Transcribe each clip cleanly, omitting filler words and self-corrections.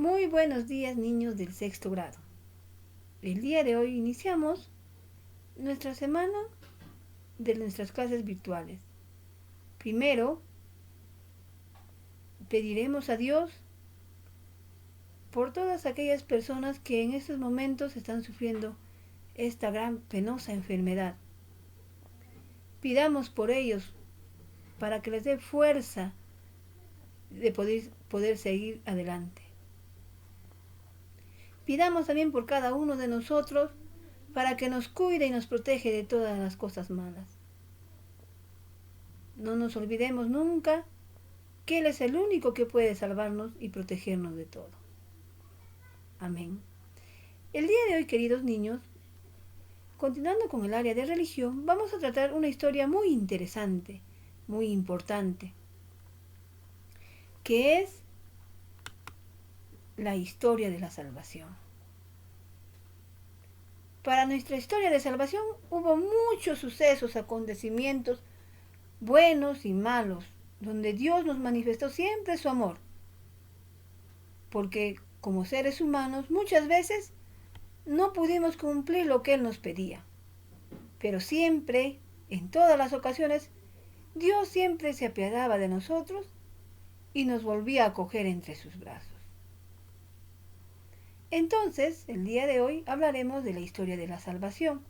Muy buenos días, niños del sexto grado. El día de hoy iniciamos nuestra semana de nuestras clases virtuales. Primero, pediremos a Dios por todas aquellas personas que en estos momentos están sufriendo esta gran penosa enfermedad. Pidamos por ellos para que les dé fuerza de poder seguir adelante. Pidamos también por cada uno de nosotros para que nos cuide y nos protege de todas las cosas malas. No nos olvidemos nunca que Él es el único que puede salvarnos y protegernos de todo. Amén. El día de hoy, queridos niños, continuando con el área de religión, vamos a tratar una historia muy interesante, muy importante, que es la historia de la salvación. Para nuestra historia de salvación hubo muchos sucesos, acontecimientos buenos y malos, donde Dios nos manifestó siempre su amor. Porque como seres humanos muchas veces no pudimos cumplir lo que Él nos pedía. Pero siempre, en todas las ocasiones, Dios siempre se apiadaba de nosotros y nos volvía a acoger entre sus brazos. Entonces, el día de hoy hablaremos de la historia de la salvación.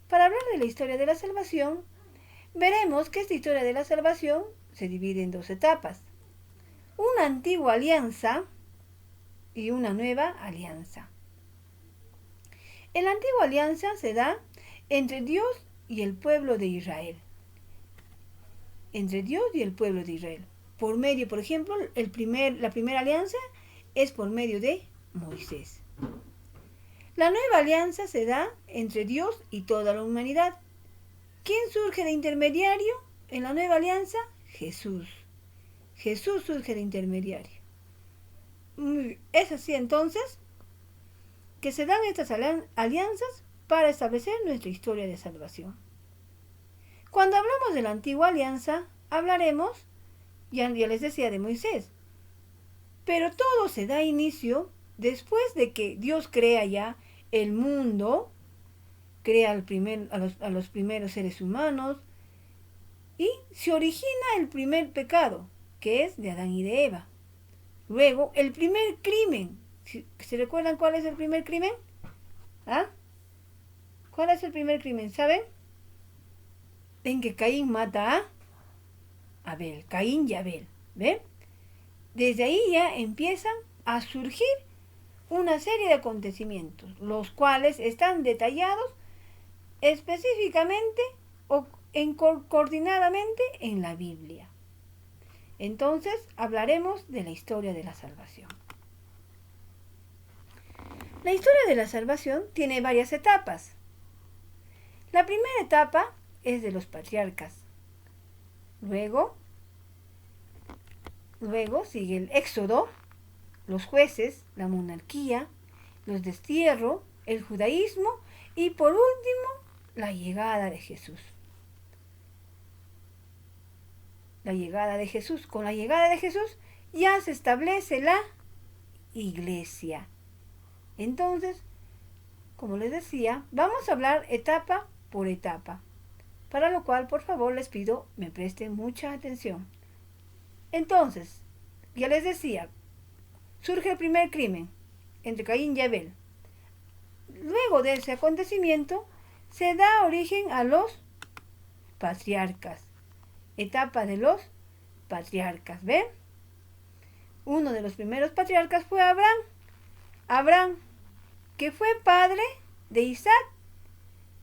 Para hablar de la historia de la salvación, veremos que esta historia de la salvación se divide en dos etapas. Una antigua alianza y una nueva alianza. En la antigua alianza se da entre Dios y el pueblo de Israel. Entre Dios y el pueblo de Israel. Por medio, por ejemplo, la primera alianza es por medio de Moisés. La nueva alianza se da entre Dios y toda la humanidad. ¿Quién surge de intermediario en la nueva alianza? Jesús. Jesús surge de intermediario. Es así entonces que se dan estas alianzas para establecer nuestra historia de salvación. Cuando hablamos de la antigua alianza, hablaremos, ya les decía, de Moisés. Pero todo se da inicio después de que Dios crea ya el mundo, crea a los primeros seres humanos y se origina el primer pecado, que es de Adán y de Eva. Luego, el primer crimen. ¿Se recuerdan cuál es el primer crimen? ¿Ah? ¿Cuál es el primer crimen? ¿Saben? En que Caín mata a Abel, Caín y Abel. ¿Ven? Desde ahí ya empiezan a surgir una serie de acontecimientos, los cuales están detallados específicamente o coordinadamente en la Biblia. Entonces hablaremos de la historia de la salvación. La historia de la salvación tiene varias etapas. La primera etapa es de los patriarcas. Luego sigue el éxodo, los jueces, la monarquía, los destierros, el judaísmo y por último la llegada de Jesús. La llegada de Jesús. Con la llegada de Jesús ya se establece la iglesia. Entonces, como les decía, vamos a hablar etapa por etapa, para lo cual por favor les pido me presten mucha atención. Entonces, ya les decía, surge el primer crimen entre Caín y Abel. Luego de ese acontecimiento se da origen a los patriarcas. Etapa de los patriarcas, ¿ven? Uno de los primeros patriarcas fue Abraham. Abraham, que fue padre de Isaac,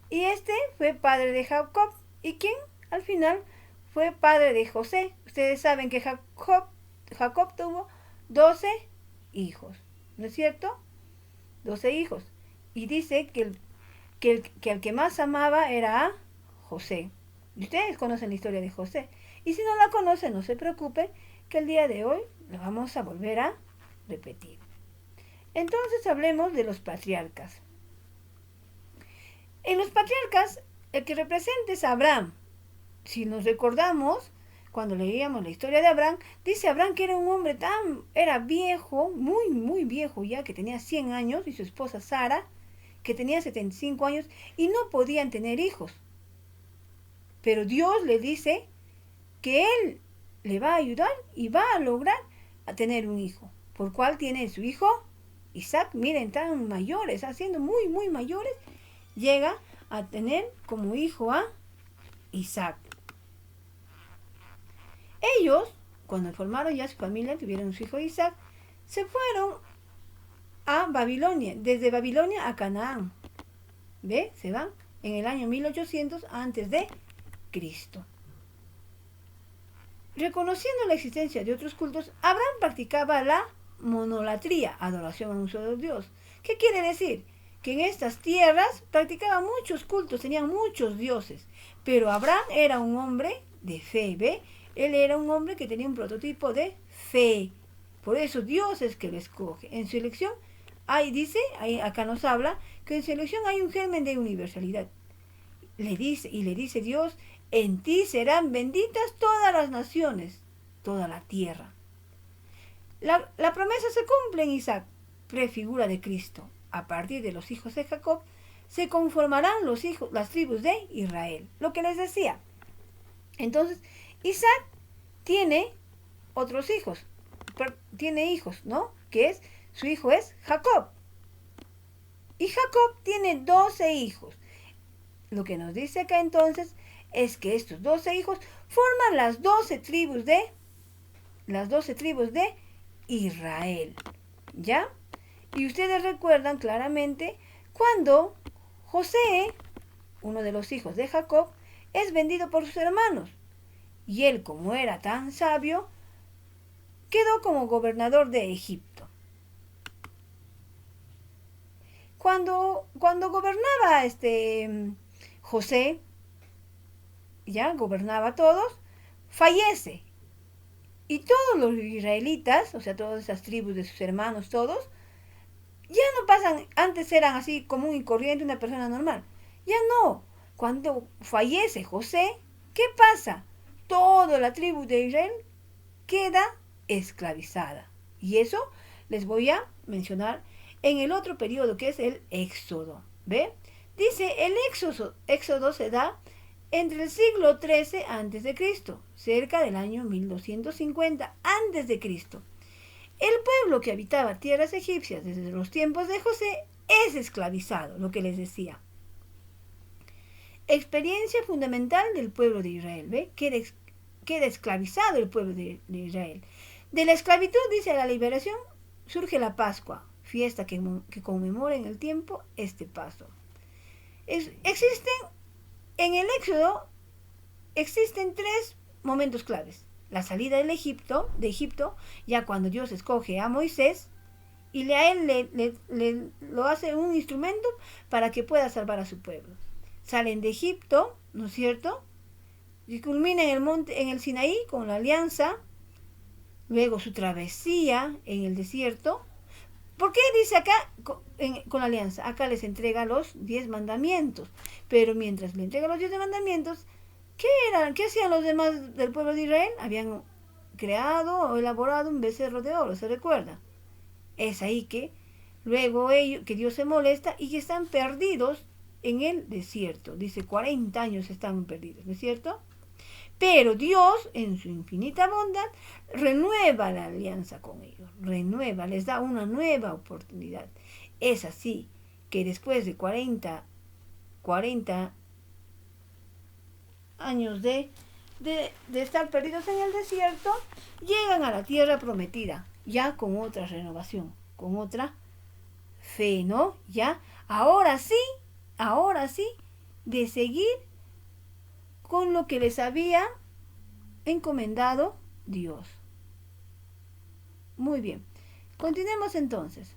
y este fue padre de Jacob, y quien al final fue padre de José. Ustedes saben que Jacob tuvo 12 hijos, ¿no es cierto? 12 hijos. Y dice que al que más amaba era a José. Y ustedes conocen la historia de José. Y si no la conocen, no se preocupen, que el día de hoy la vamos a volver a repetir. Entonces hablemos de los patriarcas. En los patriarcas, el que representa es Abraham. Si nos recordamos, cuando leíamos la historia de Abraham, dice Abraham que era un hombre era viejo, muy, muy viejo ya, que tenía 100 años, y su esposa Sara, que tenía 75 años, y no podían tener hijos. Pero Dios le dice que Él le va a ayudar y va a lograr a tener un hijo, por cual tiene su hijo Isaac. Miren, tan mayores, haciendo muy, muy mayores, llega a tener como hijo a Isaac. Ellos, cuando formaron ya su familia, tuvieron su hijo Isaac, se fueron a Babilonia, desde Babilonia a Canaán. ¿Ve? Se van en el año 1800 antes de Cristo. Reconociendo la existencia de otros cultos, Abraham practicaba la monolatría, adoración a un solo Dios. ¿Qué quiere decir? Que en estas tierras practicaban muchos cultos, tenían muchos dioses, pero Abraham era un hombre de fe, ¿ve? Él era un hombre que tenía un prototipo de fe. Por eso Dios es que lo escoge. En su elección, acá nos habla, que en su elección hay un germen de universalidad. Le dice Dios, en ti serán benditas todas las naciones, toda la tierra. La promesa se cumple en Isaac, prefigura de Cristo. A partir de los hijos de Jacob, se conformarán las tribus de Israel. Lo que les decía. Entonces, Isaac tiene otros hijos, tiene hijos, ¿no? Su hijo es Jacob. Y Jacob tiene 12 hijos. Lo que nos dice acá entonces es que estos 12 hijos forman las 12 tribus de Israel. ¿Ya? Y ustedes recuerdan claramente cuando José, uno de los hijos de Jacob, es vendido por sus hermanos. Y él, como era tan sabio, quedó como gobernador de Egipto. Cuando gobernaba José, ya gobernaba a todos, fallece. Y todos los israelitas, o sea, todas esas tribus de sus hermanos, todos, ya no pasan, antes eran así común y corriente, una persona normal. Ya no. Cuando fallece José, ¿qué pasa? Toda la tribu de Israel queda esclavizada. Y eso les voy a mencionar en el otro periodo, que es el Éxodo. ¿Ve? Dice, el Éxodo se da entre el siglo XIII a.C., cerca del año 1250 a.C. El pueblo que habitaba tierras egipcias desde los tiempos de José es esclavizado, lo que les decía. Experiencia fundamental del pueblo de Israel, ¿ve? Queda esclavizado el pueblo de Israel. De la esclavitud, dice, la liberación, surge la Pascua, fiesta que conmemora en el tiempo este paso. En el Éxodo existen 3 momentos claves. La salida de Egipto, ya cuando Dios escoge a Moisés y a él lo hace un instrumento para que pueda salvar a su pueblo. Salen de Egipto, ¿no es cierto? Y culmina en el Sinaí con la alianza, luego su travesía en el desierto. ¿Por qué dice acá con la alianza? Acá les entrega los 10 mandamientos, pero mientras le entrega los 10 mandamientos, ¿qué hacían los demás del pueblo de Israel? Habían creado o elaborado un becerro de oro, ¿se recuerda? Es ahí que luego que Dios se molesta y que están perdidos en el desierto. Dice, 40 años están perdidos, ¿no es cierto? Pero Dios, en su infinita bondad, renueva la alianza con ellos, les da una nueva oportunidad. Es así que después de 40 años de estar perdidos en el desierto, llegan a la tierra prometida, ya con otra renovación, con otra fe, ¿no? Ya, ahora sí, de seguir con lo que les había encomendado Dios. Muy bien, continuemos entonces.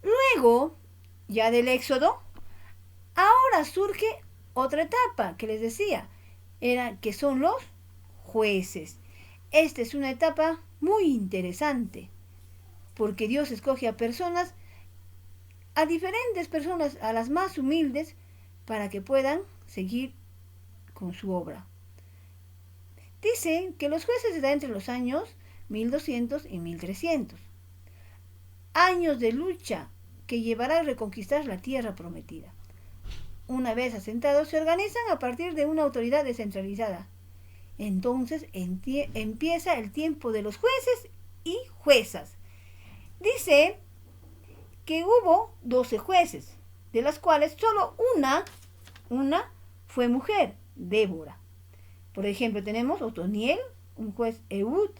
Luego, ya del Éxodo, ahora surge otra etapa que les decía, que son los jueces. Esta es una etapa muy interesante, porque Dios escoge a diferentes personas, a las más humildes, para que puedan seguir con su obra. Dice que los jueces están entre los años 1200 y 1300. Años de lucha que llevará a reconquistar la tierra prometida. Una vez asentados, se organizan a partir de una autoridad descentralizada. Entonces empieza el tiempo de los jueces y juezas. Dice que hubo 12 jueces, de las cuales solo una fue mujer, Débora. Por ejemplo, tenemos Otoniel, un juez Ehud,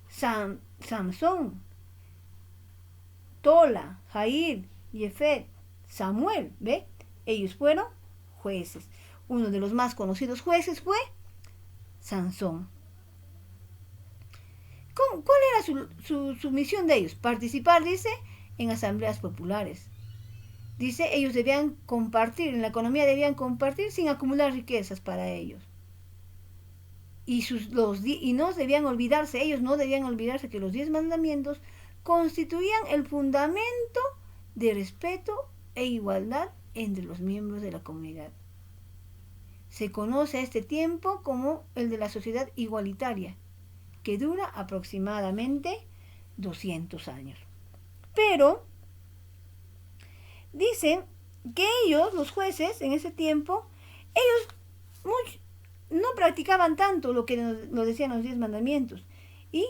Samson, Tola, Jair, Jefet, Samuel, ¿ve? Ellos fueron jueces. Uno de los más conocidos jueces fue Sansón. ¿Cuál era su misión de ellos? Participar, dice, en asambleas populares. Dice, ellos debían compartir, en la economía debían compartir sin acumular riquezas para ellos. Y no debían olvidarse, ellos no debían olvidarse que los 10 mandamientos constituían el fundamento de respeto e igualdad entre los miembros de la comunidad. Se conoce a este tiempo como el de la sociedad igualitaria, que dura aproximadamente 200 años. Pero dicen que ellos, los jueces, en ese tiempo, ellos no practicaban tanto lo que nos decían los 10 mandamientos y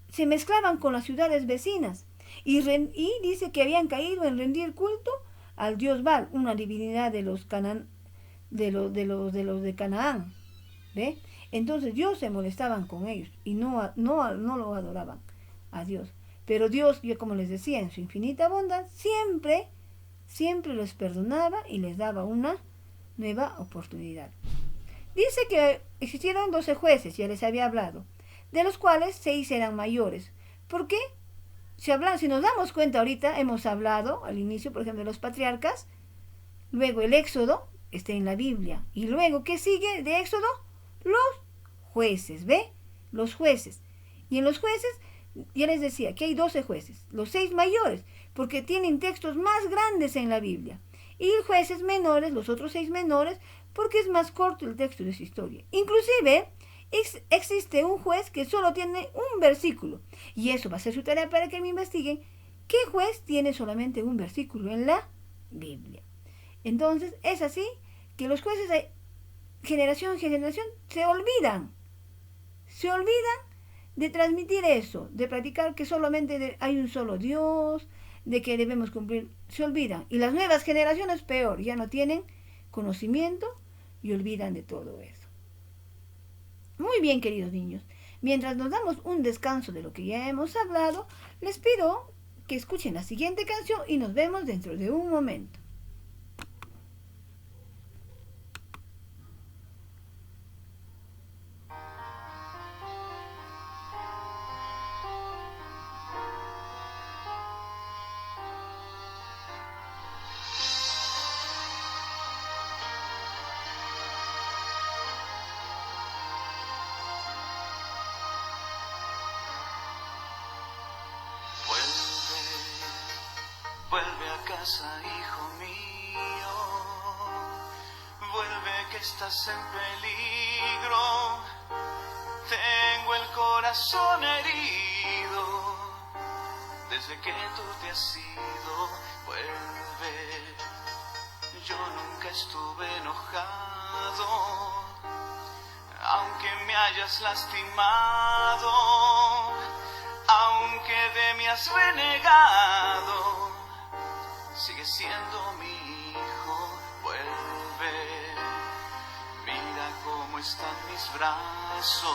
se mezclaban con las ciudades vecinas y dice que habían caído en rendir culto al dios Baal, una divinidad de los de Canaán, ¿ve? Entonces Dios se molestaban con ellos y no lo adoraban a Dios. Pero Dios, yo como les decía, en su infinita bondad, siempre los perdonaba y les daba una nueva oportunidad. Dice que existieron 12 jueces, ya les había hablado, de los cuales 6 eran mayores. ¿Por qué? Si nos damos cuenta ahorita, hemos hablado al inicio, por ejemplo, de los patriarcas, luego el Éxodo está en la Biblia, y luego, ¿qué sigue de Éxodo? Los jueces, ¿ve? Los jueces. Y en los jueces, ya les decía que hay 12 jueces, los 6 mayores, porque tienen textos más grandes en la Biblia, y jueces menores, los otros 6 menores, porque es más corto el texto de su historia. Inclusive, existe un juez que solo tiene un versículo, y eso va a ser su tarea para que me investiguen qué juez tiene solamente un versículo en la Biblia. Entonces, es así que los jueces de generación en generación se olvidan de transmitir eso, de practicar que solamente hay un solo Dios, de que debemos cumplir, se olvidan. Y las nuevas generaciones peor, ya no tienen conocimiento y olvidan de todo eso. Muy bien, queridos niños, mientras nos damos un descanso de lo que ya hemos hablado, les pido que escuchen la siguiente canción y nos vemos dentro de un momento. Vuelve a casa, hijo mío, vuelve que estás en peligro, tengo el corazón herido, desde que tú te has ido, vuelve, yo nunca estuve enojado, aunque me hayas lastimado, aunque de mí has renegado, sigue siendo mi hijo, vuelve, mira cómo están mis brazos,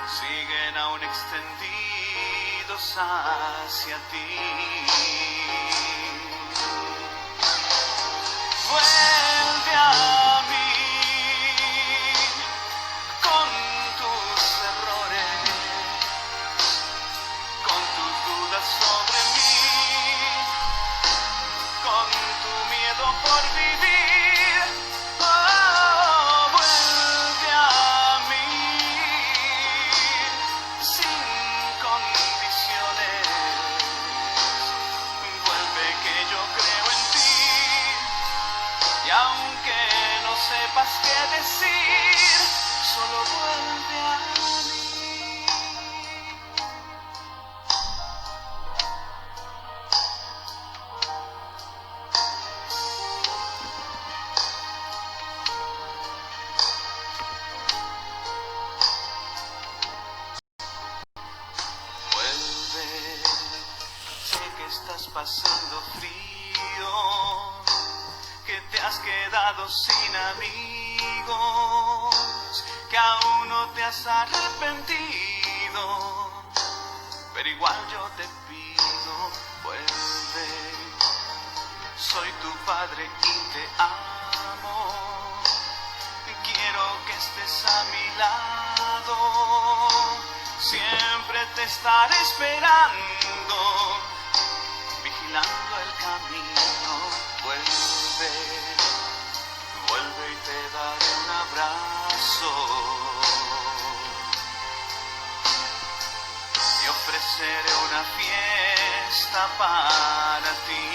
siguen aún extendidos hacia ti. Vuelve a mí con tus errores, con tus dudas sobre mí, con tu miedo por vivir. Oh, vuelve a mí sin condiciones. Vuelve que yo creo en ti y quedado sin amigos, que aún no te has arrepentido, pero igual yo te pido, vuelve. Soy tu padre y te amo, quiero que estés a mi lado, siempre te estaré esperando, vigilando el camino. Vuelve, vuelve y te daré un abrazo y ofreceré una fiesta para ti.